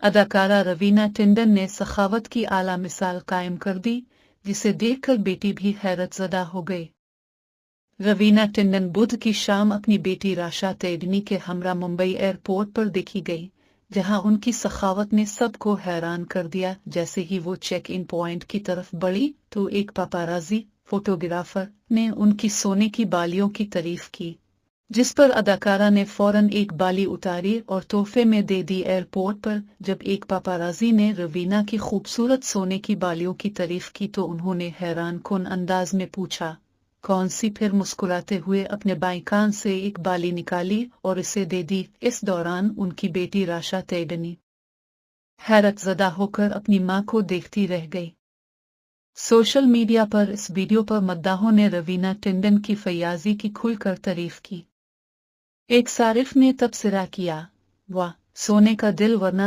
اداکارہ روینہ ٹنڈن نے سخاوت کی اعلیٰ مثال قائم کر دی، جسے دیکھ کر بیٹی بھی حیرت زدہ ہو گئی۔ روینہ ٹنڈن بدھ کی شام اپنی بیٹی راشا ٹنڈن کے ہمراہ ممبئی ایئرپورٹ پر دیکھی گئی، جہاں ان کی سخاوت نے سب کو حیران کر دیا۔ جیسے ہی وہ چیک ان پوائنٹ کی طرف بڑھی تو ایک پاپارازی فوٹوگرافر نے ان کی سونے کی بالیوں کی تعریف کی، جس پر اداکارہ نے فوراً ایک بالی اتاری اور تحفے میں دے دی۔ ایئرپورٹ پر جب ایک پاپارازی نے روینہ کی خوبصورت سونے کی بالیوں کی تعریف کی تو انہوں نے حیران کن انداز میں پوچھا کون سی، پھر مسکراتے ہوئے اپنے بائیں کان سے ایک بالی نکالی اور اسے دے دی۔ اس دوران ان کی بیٹی راشا ٹنڈن حیرت زدہ ہو کر اپنی ماں کو دیکھتی رہ گئی۔ سوشل میڈیا پر اس ویڈیو پر مداحوں نے روینہ ٹنڈن کی فیاضی کی کھل کر تعریف کی۔ ایک صارف نے تبصرہ کیا، واہ، سونے کا دل، ورنہ